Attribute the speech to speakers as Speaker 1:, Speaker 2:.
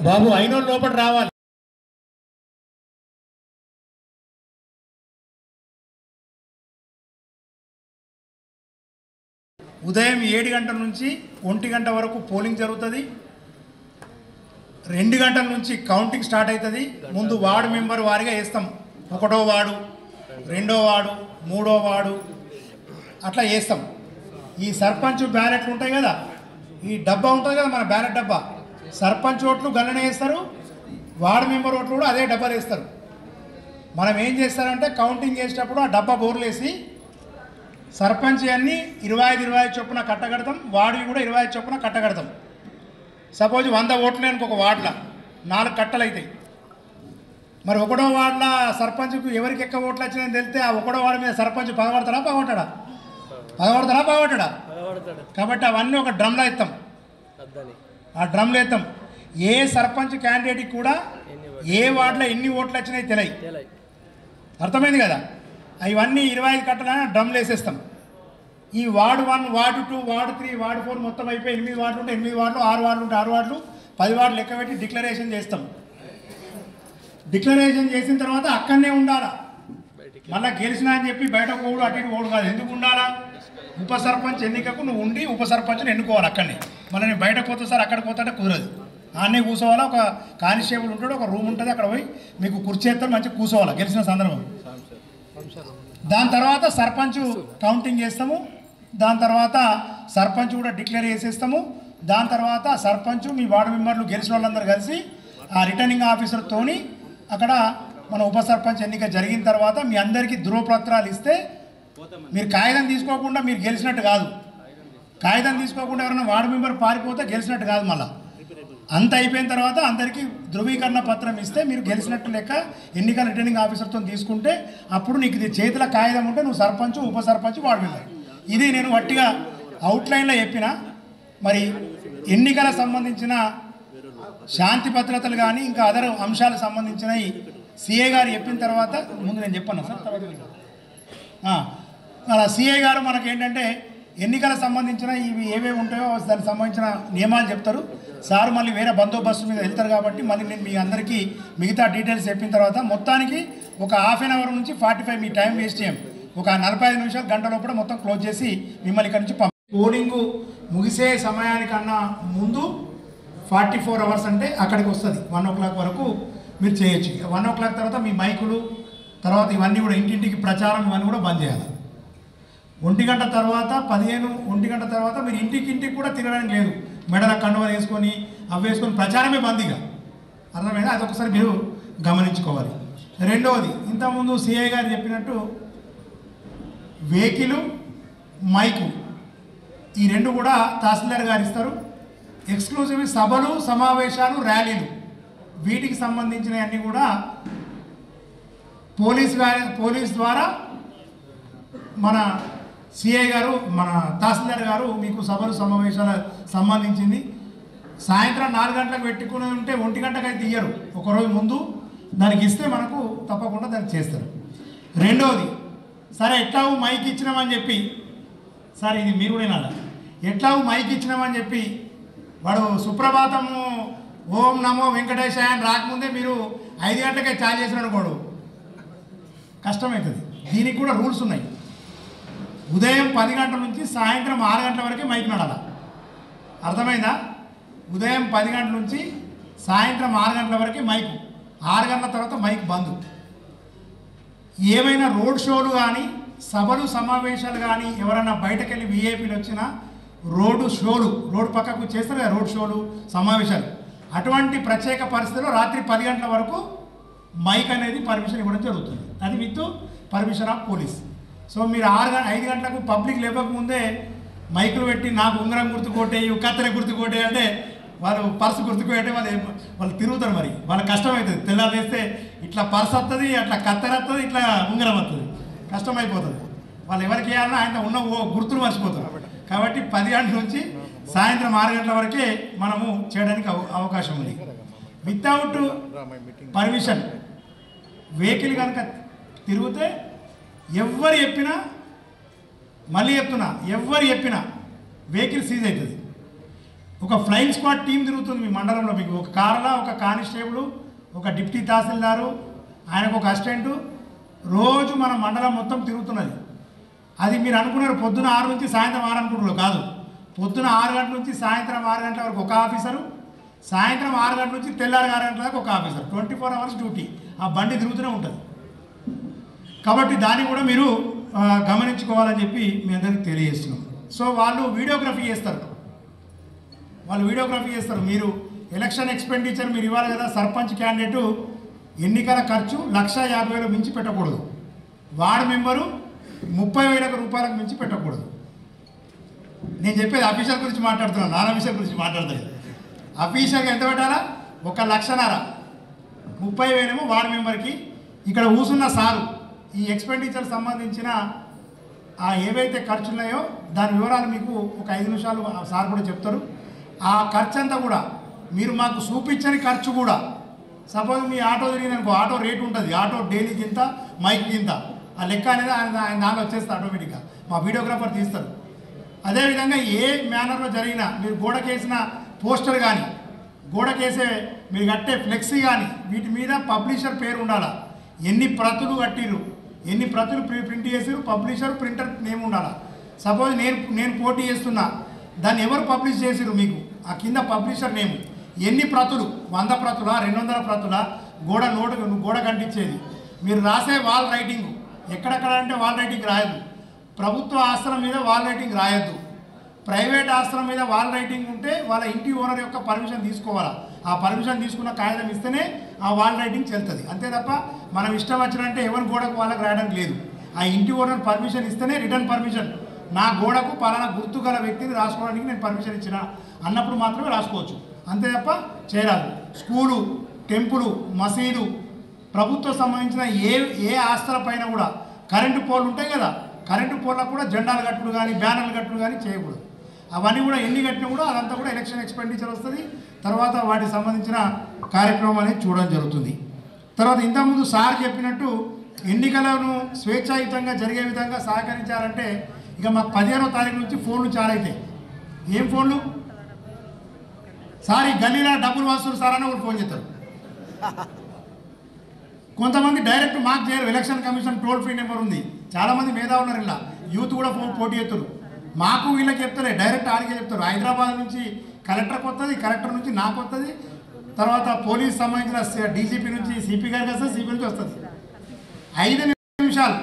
Speaker 1: బాబు అయినోళ్ళు లోపల రావాలి. ఉదయం 7 గంటల నుంచి 1 గంట వరకు పోలింగ్ జరుగుతుంది. 2 గంటల నుంచి కౌంటింగ్ స్టార్ట్ అవుతుంది. ముందు వార్డు మెంబర్ వారిగా వేస్తాం. 1వ వార్డు, 2వ వార్డు, 3వ వార్డు అట్లా వేస్తాం. ఈ సర్పంచ్ బ్యాలెట్లు ఉంటాయి కదా, ఈ డబ్బా ఉంటుంది కదా మన బ్యాలెట్ డబ్బా, సర్పంచ్ ఓట్లు గణన వేస్తారు, వార్డు మెంబర్ ఓట్లు కూడా అదే డబ్బాలు వేస్తారు. మనం ఏం చేస్తారంటే కౌంటింగ్ చేసేటప్పుడు ఆ డబ్బా బోర్లు వేసి సర్పంచ్ అన్నీ 25 చొప్పున కట్టగడతాం, వార్డువి కూడా 25 చొప్పున కట్టగడతాం. సపోజ్ 100 ఓట్లు అనుకో, ఒక వార్డులో 4 కట్టలు అవుతాయి. మరి 1వ వార్డులో సర్పంచ్కు ఎవరికి ఎక్కువ ఓట్లు వచ్చినాయని తెలిస్తే ఆ 1వ వార్డు మీద సర్పంచ్ పగబడతాడా పగబడతాడా? కాబట్టి అవన్నీ ఒక డ్రమ్లో ఎత్తాం. ఆ డ్రమ్లో ఎత్తాం. ఏ సర్పంచ్ క్యాండిడేట్కి కూడా ఏ వార్డులో ఎన్ని ఓట్లు వచ్చినాయి తెలియదు. అర్థమైంది కదా? ఇవన్నీ 25 కట్టలని డ్రమ్లు వేసేస్తాం. ఈ వార్డు 1, వార్డు 2, వార్డు 3, వార్డు 4 మొత్తం అయిపోయి 8 వార్డులు ఉంటే 8 వార్డులు, 6 వార్డులు ఉంటే 6 వార్డులు, 10 వార్డులు లెక్క పెట్టి డిక్లరేషన్ చేస్తాం. డిక్లరేషన్ చేసిన తర్వాత అక్కడనే ఉండాలా. మళ్ళీ గెలిచినా అని చెప్పి బయట పోడు, అటు ఇటు పోడు కాదు. ఎందుకు ఉండాలా? ఉప సర్పంచ్ ఎన్నికకు నువ్వు ఉండి ఉప సర్పంచ్ని ఎన్నుకోవాలి అక్కడనే. మళ్ళీ నేను బయటకు పోతే సార్ అక్కడికి పోతుంటే కుదరదు. ఆనే కూర్చోవాలా. ఒక కానిస్టేబుల్ ఉంటాడు, ఒక రూమ్ ఉంటుంది, అక్కడ పోయి మీకు కుర్చీ ఎత్తారు, మంచిగా కూర్చోవాలి గెలిచిన సందర్భం. దాని తర్వాత సర్పంచ్ కౌంటింగ్ చేస్తాము. దాని తర్వాత సర్పంచ్ కూడా డిక్లేర్ చేసేస్తాము. దాని తర్వాత సర్పంచ్ మీ వార్డు మెంబర్లు గెలిచిన వాళ్ళందరూ కలిసి ఆ రిటర్నింగ్ ఆఫీసర్తోని అక్కడ మన ఉప సర్పంచ్ ఎన్నిక జరిగిన తర్వాత మీ అందరికీ ధృవపత్రాలు ఇస్తే మీరు కాగితం తీసుకోకుండా మీరు గెలిచినట్టు కాదు. కాగితం తీసుకోకుండా ఎవరైనా వార్డు మెంబర్ పారిపోతే గెలిచినట్టు కాదు. మళ్ళీ అంత అయిపోయిన తర్వాత అందరికీ ధృవీకరణ పత్రం ఇస్తే మీరు గెలిచినట్టు లెక్క. ఎన్నికల రిటర్నింగ్ ఆఫీసర్తో తీసుకుంటే అప్పుడు నీకు ఇది చేతిలో కాగితం ఉంటే నువ్వు సర్పంచ్, ఉప సర్పంచ్, వార్డు మెంబర్. ఇది నేను వట్టిగా అవుట్లైన్లో చెప్పిన. మరి ఎన్నికల సంబంధించిన శాంతి భద్రతలు కానీ ఇంకా అదర్ అంశాలకు సంబంధించినవి సిఏ గారు చెప్పిన తర్వాత ముందు నేను చెప్పాను సార్. అలా సిఏ గారు మనకి ఏంటంటే ఎన్నికలకు సంబంధించిన ఇవి ఏవేవి ఉంటాయో దానికి సంబంధించిన నియమాలు చెప్తారు. సార్ మళ్ళీ వేరే బందోబస్తు మీద వెళ్తారు కాబట్టి మళ్ళీ నేను మీ అందరికీ మిగతా డీటెయిల్స్ చెప్పిన తర్వాత మొత్తానికి ఒక హాఫ్ అన్ అవర్ నుంచి 45 మీ టైం వేస్ట్ చేయం. ఒక 45 నిమిషాలు, గంట లోపల మొత్తం క్లోజ్ చేసి మిమ్మల్ని ఇక్కడి నుంచి పోలింగ్ ముగిసే సమయానికన్నా ముందు 44 అవర్స్ అంటే అక్కడికి వస్తుంది. 1 o'clock వరకు మీరు చేయొచ్చు. 1 o'clock తర్వాత మీ మైకులు తర్వాత ఇవన్నీ కూడా ఇంటింటికి ప్రచారం ఇవన్నీ కూడా బంద్ చేయాలి. 1 గంట తర్వాత 1 గంట తర్వాత మీరు ఇంటికి కూడా తిరగడానికి లేదు. మెడల కండువ వేసుకొని అవి వేసుకొని ప్రచారమే బందీగా. అర్థమైనా? అదొకసారి మీరు గమనించుకోవాలి. రెండవది, ఇంతకుముందు సిఐ గారు చెప్పినట్టు వెహికల్, మైకు ఈ 2 కూడా తహసీల్దార్ గారు ఇస్తారు. ఎక్స్క్లూజివ్ సభలు, సమావేశాలు, ర్యాలీలు వీటికి సంబంధించినవన్నీ కూడా పోలీస్ ద్వారా మన సిఐ గారు, మన తహసీల్దార్ గారు మీకు సభలు సమావేశాలకు సంబంధించింది సాయంత్రం 4 గంటలకు పెట్టుకుని ఉంటే 1 గంటకు అయితే ఇయ్యరు. ఒకరోజు ముందు దానికి ఇస్తే మనకు తప్పకుండా దాన్ని చేస్తారు. రెండవది, సరే ఎట్లాగూ మైక్ ఇచ్చినామని చెప్పి, సరే ఇది మీరు కూడా వినాలి, ఎట్లాగూ మైక్ ఇచ్చినామని చెప్పి వాడు సుప్రభాతము ఓం నమో వెంకటేశాయ అని రాకముందే మీరు 5 గంటలకే చాలు చేసిన అనుకోడు, కష్టమవుతుంది. దీనికి కూడా రూల్స్ ఉన్నాయి. ఉదయం 10 గంటల నుంచి సాయంత్రం 6 గంటల వరకే మైక్ నడాలి. అర్థమైందా? ఉదయం 10 గంటల నుంచి సాయంత్రం 6 గంటల వరకే మైకు. 6 గంటల తర్వాత మైక్ బంద్. ఏమైనా రోడ్ షోలు కానీ సభలు సమావేశాలు కానీ ఎవరైనా బయటకు వెళ్ళి విఐపీలు వచ్చినా రోడ్డు షోలు, రోడ్డు పక్కకు చేస్తారు కదా రోడ్ షోలు, సమావేశాలు, అటువంటి ప్రత్యేక పరిస్థితుల్లో రాత్రి 10 గంటల వరకు మైక్ అనేది పర్మిషన్ ఇవ్వడం జరుగుతుంది. అది with permission of police. So మీరు 5 గంటలకు పబ్లిక్ లేవకముందే మైకులు పెట్టి నాకు ఉంగరం గుర్తు కొట్టేయి, కత్తెర గుర్తు కొట్టేయి అంటే వాళ్ళు పర్సు గుర్తు కొట్టే వాళ్ళు తిరుగుతారు. మరి వాళ్ళకి కష్టమవుతుంది. తెల్లారు వేస్తే ఇట్లా పర్సు వస్తుంది, అట్లా కత్తెర వస్తుంది, ఇట్లా ఉంగరం వస్తుంది, కష్టమైపోతుంది. వాళ్ళు ఎవరికి వేయాలన్నా ఆయన ఉన్న గుర్తులు మర్చిపోతారు. కాబట్టి 10 గంటల నుంచి సాయంత్రం 6 గంటల వరకే మనము చేయడానికి అవకాశం ఉంది. వితౌట్ పర్మిషన్ వెహికల్ కనుక తిరిగితే ఎవరు చెప్పినా, మళ్ళీ చెప్తున్నా, ఎవరు చెప్పినా వెహికల్ సీజ్ అవుతుంది. ఒక ఫ్లయింగ్ స్క్వాడ్ టీం తిరుగుతుంది మీ మండలంలో. మీకు ఒక కార్లో ఒక కానిస్టేబుల్, ఒక డిప్టీ తహసీల్దారు, ఆయనకు ఒక అసిస్టెంటు, రోజు మన మండలం మొత్తం తిరుగుతున్నది. అది మీరు అనుకున్నారు పొద్దున 6 నుంచి సాయంత్రం 6 అనుకుంటున్నారు. కాదు, పొద్దున 6 గంటల నుంచి సాయంత్రం 6 గంటల వరకు ఒక ఆఫీసరు, సాయంత్రం 6 గంటల నుంచి తెల్లారి 6 గంటల దాకా ఒక ఆఫీసర్. 24 hours duty. ఆ బండి తిరుగుతూనే ఉంటుంది. కాబట్టి దాన్ని కూడా మీరు గమనించుకోవాలని చెప్పి మీ అందరికీ తెలియజేస్తున్నాం. సో వాళ్ళు వీడియోగ్రఫీ చేస్తారు. మీరు ఎలక్షన్ ఎక్స్పెండిచర్ మీరు ఇవ్వాలి కదా. సర్పంచ్ క్యాండిడేటు ఎన్నికల ఖర్చు 1,50,000 మించి పెట్టకూడదు. వార్డు మెంబరు 30,000 రూపాయలకు మించి పెట్టకూడదు. నేను చెప్పేది అఫీషియల్ గురించి మాట్లాడుతున్నాను, నాన్ అఫీషియల్ గురించి మాట్లాడతాను. అఫీషియల్గా ఎంత పెట్టాలా? 1,00,000. 30,000 వార్డు మెంబర్కి. ఇక్కడ కూసున్న సారు ఈ ఎక్స్పెండిచర్ సంబంధించిన ఏవైతే ఖర్చులు ఉన్నాయో దాని వివరాలు మీకు ఒక 5 నిమిషాలు సార్ కూడా చెప్తారు. ఆ ఖర్చు అంతా కూడా మీరు మాకు చూపించని ఖర్చు కూడా, సపోజ్ మీ ఆటో తిరిగిందనుకో, ఆటో రేటు ఉంటుంది, ఆటో డైలీకి ఇంత, మైక్కి ఇంత, ఆ లెక్క అనేది ఆయన దానిలో వచ్చేస్తుంది ఆటోమేటిక్గా. మా వీడియోగ్రాఫర్ తీస్తారు. అదేవిధంగా ఏ మేనర్లో జరిగినా మీరు గోడకేసిన పోస్టర్ కానీ, గోడకేసే మీరు కట్టే ఫ్లెక్సీ కానీ, వీటి మీద పబ్లిషర్ పేరు ఉండాలా. ఎన్ని ప్రతులు కట్టిరు, ఎన్ని ప్రతులు ప్రింట్ చేసారు, పబ్లిషర్ ప్రింటర్ నేమ్ ఉండాలా. సపోజ్ నేను పోటీ చేస్తున్నా, దాన్ని ఎవరు పబ్లిష్ చేసిరు మీకు ఆ కింద పబ్లిషర్ నేమ్, ఎన్ని ప్రతులు, 100 ప్రతులా, 200 ప్రతులా, గోడ కంటించేది. మీరు రాసే వాల్ రైటింగ్ ఎక్కడెక్కడ అంటే వాల్ రైటింగ్ రాయద్దు. ప్రభుత్వ ఆస్తుల మీద వాల్ రైటింగ్ రాయొద్దు. ప్రైవేట్ ఆస్తుల మీద వాల్ రైటింగ్ ఉంటే వాళ్ళ ఇంటి ఓనర్ యొక్క పర్మిషన్ తీసుకోవాలా. ఆ పర్మిషన్ తీసుకున్న కాగితం ఇస్తేనే ఆ వాల్ రైటింగ్ చెల్తుంది. అంతే తప్ప మనం ఇష్టం వచ్చినంటే ఎవరి గోడకు వాళ్ళకి రాయడానికి లేదు. ఆ ఇంటి ఓనర్ పర్మిషన్ ఇస్తేనే రిటర్న్ పర్మిషన్, నా గోడకు పలానా గుర్తు గల వ్యక్తిని రాసుకోవడానికి నేను పర్మిషన్ ఇచ్చిన అన్నప్పుడు మాత్రమే రాసుకోవచ్చు. అంతే తప్ప చేయరాదు. స్కూలు, టెంపులు, మసీదు, ప్రభుత్వం సంబంధించిన ఏ ఆస్తుల పైన కూడా కరెంటు పోల్లు ఉంటాయి కదా, కరెంటు పోల్లకు కూడా జెండాలు కట్టుడు కానీ బ్యానర్లు కట్టుడు కానీ చేయకూడదు. అవన్నీ కూడా ఎన్ని కట్టినా కూడా అదంతా కూడా ఎలక్షన్ ఎక్స్పెండిచర్ వస్తుంది. తర్వాత వాటికి సంబంధించిన కార్యక్రమం అనేది చూడడం జరుగుతుంది. తర్వాత ఇంతకుముందు సార్ చెప్పినట్టు ఎన్నికలను స్వేచ్ఛాయుతంగా జరిగే విధంగా సహకరించాలంటే ఇక మాకు 15వ తారీఖు నుంచి ఫోన్లు చాలా అవుతాయి. ఏం ఫోన్లు? సార్ ఈ గల్లీలో డబ్బులు వస్తున్నారు సార్ అని ఒకరు ఫోన్ చేస్తారు. కొంతమంది డైరెక్ట్ మాకు చేయరు. Election commission toll free number ఉంది. చాలామంది మేధా ఉన్నారు. ఇలా యూత్ కూడా పోటీ చేస్తారు. మాకు వీళ్ళకి చెప్తారే, డైరెక్ట్ ఆడికే చెప్తారు. హైదరాబాద్ నుంచి కలెక్టర్కి వస్తుంది, కలెక్టర్ నుంచి నాకు వస్తుంది, తర్వాత పోలీస్ సంబంధించిన డీజీపీ నుంచి సిపి గారికి వస్తుంది, సిపి నుంచి వస్తుంది. 5 నిమిషాలు